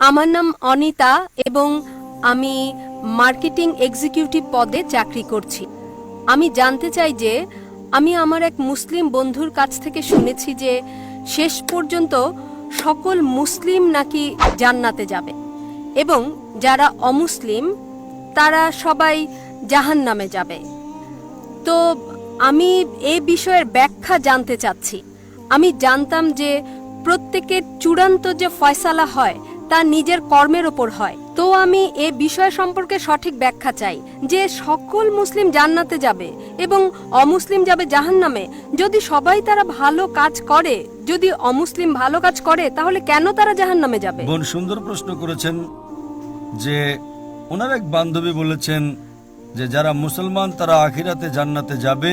আমার নাম অনিতা এবং আমি মার্কেটিং এক্সিকিউটিভ পদে চাকরি করছি। আমি জানতে চাই যে আমি আমার এক মুসলিম বন্ধুর কাছ থেকে শুনেছি যে শেষ পর্যন্ত সকল মুসলিম নাকি জান্নাতে যাবে এবং যারা অমুসলিম তারা সবাই জাহান্নামে যাবে। তো আমি এই বিষয়ের ব্যাখ্যা জানতে চাচ্ছি। আমি জানতাম যে প্রত্যেকের চূড়ান্ত যে ফয়সালা হয় তা নিজের কর্মের ওপর হয়। তো আমি এ বিষয় সম্পর্কে সঠিক ব্যাখ্যা চাই যে সকল মুসলিম জান্নাতে যাবে এবং অমুসলিম যাবে জাহান্নামে। যদি সবাই তারা ভালো কাজ করে, যদি অমুসলিম ভালো কাজ করে, তাহলে কেন তারা জাহান্নামে যাবে? বোন সুন্দর প্রশ্ন করেছেন যে ওনার এক বান্ধবী বলেছেন যে যারা মুসলমান তারা আখিরাতে জান্নাতে যাবে,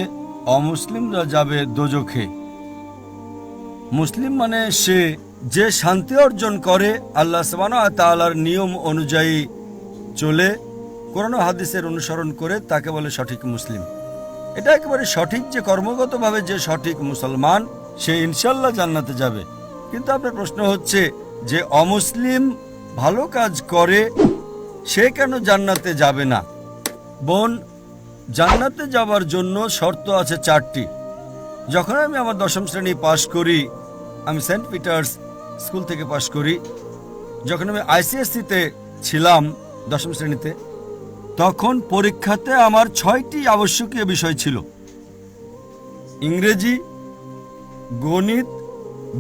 অমুসলিমরা যাবে দোজখে। মুসলিম মানে সে যে শান্তি অর্জন করে আল্লাহ সুবহানাহু ওয়া তাআলার নিয়ম অনুযায়ী চলে, কোরআন ও হাদিসের অনুসরণ করে, তাকে বলে সঠিক মুসলিম। এটা একেবারে সঠিক যে কর্মগতভাবে যে সঠিক মুসলমান সে ইনশাল্লাহ জান্নাতে যাবে। কিন্তু আপনার প্রশ্ন হচ্ছে যে অমুসলিম ভালো কাজ করে সে কেন জান্নাতে যাবে না? বোন, জান্নাতে যাওয়ার জন্য শর্ত আছে 4টি। যখন আমি আমার 10ম শ্রেণী পাশ করি, আমি সেন্ট পিটার্স স্কুল থেকে পাশ করি। যখন আমি আইসিএসসিতে ছিলাম 10ম শ্রেণীতে, তখন পরীক্ষাতে আমার 6টি আবশ্যকীয় বিষয় ছিল: ইংরেজি, গণিত,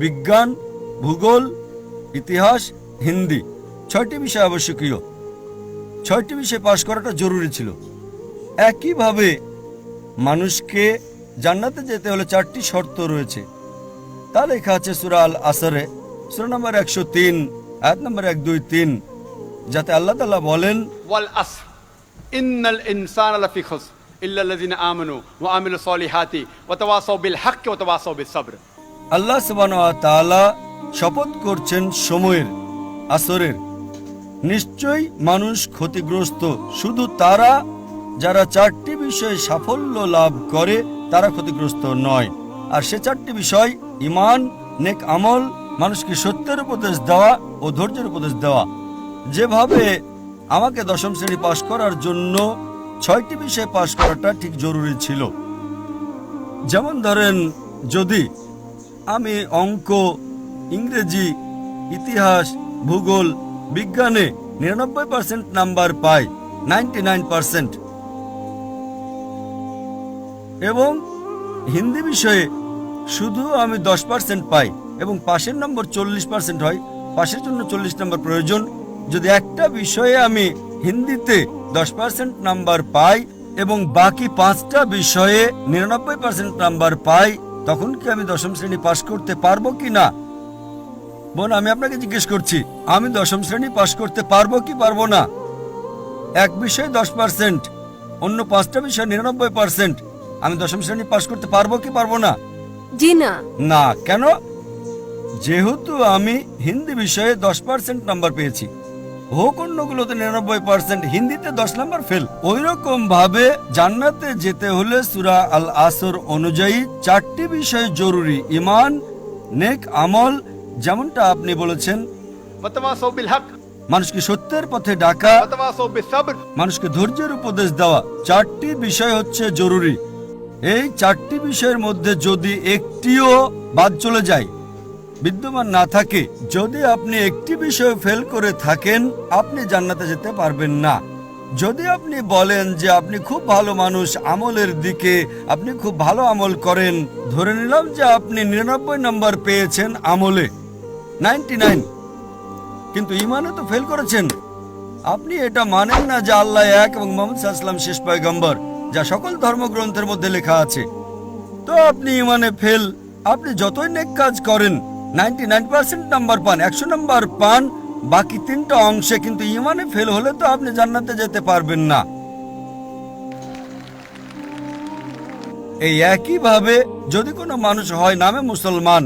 বিজ্ঞান, ভূগোল, ইতিহাস, হিন্দি। 6টি বিষয় আবশ্যকীয়। 6টি বিষয় পাশ করাটা জরুরি ছিল। একইভাবে মানুষকে জান্নাতে যেতে হলে 4টি শর্ত রয়েছে। তা লেখা আছে সূরা আল আসরে, সূরা নম্বর 103, আয়াত নম্বর 1, 2, 3, যাতে আল্লাহ তাআলা বলেন, ওয়াল আসর ইন্নাল ইনসানা লাফি খুসর ইল্লাল্লাযিনা আমানু ওয়া আমিলুস সলিহাতি ওয়া তাওয়াসাউ বিল হাক্কি ওয়া তাওয়াসাউ বিস সাবর। আল্লাহ সুবহানাহু ওয়া তাআলা শপথ করছেন সময়ের, আসরের। নিশ্চয়ই মানুষ ক্ষতিগ্রস্ত, শুধু তারা যারা 4টি বিষয়ে সাফল্য লাভ করে তারা ক্ষতিগ্রস্ত নয়। আর সে 4টি বিষয়: ঈমান, নেক আমল, মানুষকে সত্যের উপদেশ দেওয়া ও ধৈর্যের উপদেশ দেওয়া। যেভাবে আমাকে 10ম শ্রেণী পাশ করার জন্য 6টি বিষয়ে পাশ করাটা ঠিক জরুরি ছিল। যেমন ধরেন, যদি আমি অঙ্ক, ইংরেজি, ইতিহাস, ভূগোল, বিজ্ঞানে 99% নাম্বার পাই, 99%, এবং হিন্দি বিষয়ে শুধু আমি 10% পাই এবং পাশের নম্বর 40% হয়, পাশের জন্য 40 নম্বর প্রয়োজন। যদি একটা বিষয়ে আমি হিন্দিতে 10% নাম্বার পাই এবং বাকি 5টা বিষয়ে 99% নাম্বার পাই, তখন কি আমি 10ম শ্রেণী পাশ করতে পারবো কি না? বোন, আমি আপনাকে জিজ্ঞেস করছি, আমি 10ম শ্রেণী পাশ করতে পারবো কি পারবো না? এক বিষয়ে 10%, অন্য 5টা বিষয়ে 99%, আমি 10ম শ্রেণী পাশ করতে পারবো কি পারবো না? জি না। না। কেন? যেহেতু আমি হিন্দি বিষয়ে 10% নাম্বার পেয়েছি, হোক অন্যগুলোতে 99%, হিন্দিতে 10 নাম্বার ফেল। ওই রকম ভাবে জান্নাতে যেতে হলে সূরা আল আসর অনুযায়ী 4টি বিষয় জরুরি: ঈমান, নেক আমল, যেমনটা আপনি বলেছেন, ওয়া তাওয়াসাউ বিল হক, মানুষকে সত্যের পথে ডাকা, ওয়া তাওয়াসাউ বিস সাবর, মানুষকে ধৈর্যের উপদেশ দেওয়া। 4টি বিষয় হচ্ছে জরুরি। এই 4টি বিষয়ের মধ্যে যদি একটিও বাদ চলে যায়, বিদ্যমান না থাকে, যদি আপনি একটি বিষয় ফেল করে থাকেন, আপনি জান্নাতে যেতে পারবেন না। যদি আপনি বলেন যে আপনি খুব ভালো মানুষ, আমলের দিকে আপনি খুব ভালো আমল করেন, ধরে নিলাম যে আপনি 99 নম্বর পেয়েছেন আমলে, 99, কিন্তু ঈমানে তো ফেল করেছেন। আপনি এটা মানেন না যে আল্লাহ এক এবং মুহাম্মদ সাল্লাল্লাহু আলাইহি ওয়াসাল্লাম শেষ পয়গম্বর, যা সকল ধর্মগ্রন্থের মধ্যে লেখা আছে। তো আপনি ঈমানে ফেল। আপনি যতই নেক কাজ করেন, 99% নাম্বার পান, 100 নাম্বার পান বাকি 3টা অংশে, কিন্তু ঈমানে ফেল হলে তো আপনি জান্নাতে যেতে পারবেন না। এই একইভাবে যদি কোনো মানুষ হয় নামে মুসলমান,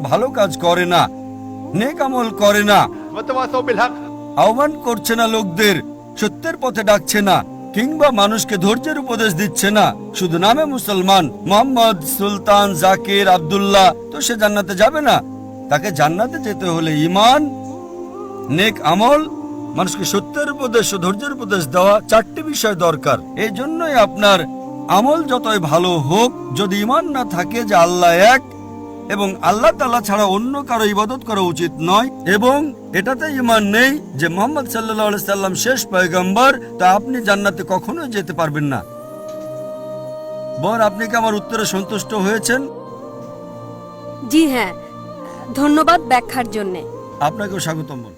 ভালো কাজ করে না, নেক আমল করে না, ওয়া তাওয়াসাউ বিল হক, আহ্বান করছে না লোকদের, সত্যের পথে ডাকছে না, কিংবা মানুষকে ধৈর্যের উপদেশ দিচ্ছে না, শুধু নামে মুসলমান, মোহাম্মদ, সুলতান, জাকির, আব্দুল্লাহ, তো সে জান্নাতে যাবে না। তাকে জান্নাতে যেতে হলে ঈমান, নেক আমল, মানুষকে সত্যের উপদেশ ও ধৈর্যের উপদেশ দেওয়া, 4টি বিষয় দরকার। এই জন্যই আপনার আমল যতই ভালো হোক, যদি ঈমান না থাকে যে আল্লাহ এক এবং আল্লাহ তাআলা ছাড়া অন্য কারো ইবাদত করা উচিত নয়, এবং এটাতে ঈমান নেই যে মুহাম্মদ সাল্লাল্লাহু আলাইহি সাল্লাম শেষ পয়গম্বর, তা আপনি জান্নাতে কখনোই যেতে পারবেন না। বোন, আপনি কি আমার উত্তরে সন্তুষ্ট হয়েছেন? জি হ্যাঁ, ধন্যবাদ ব্যাখ্যার জন্যে। আপনাকেও স্বাগতম বোন।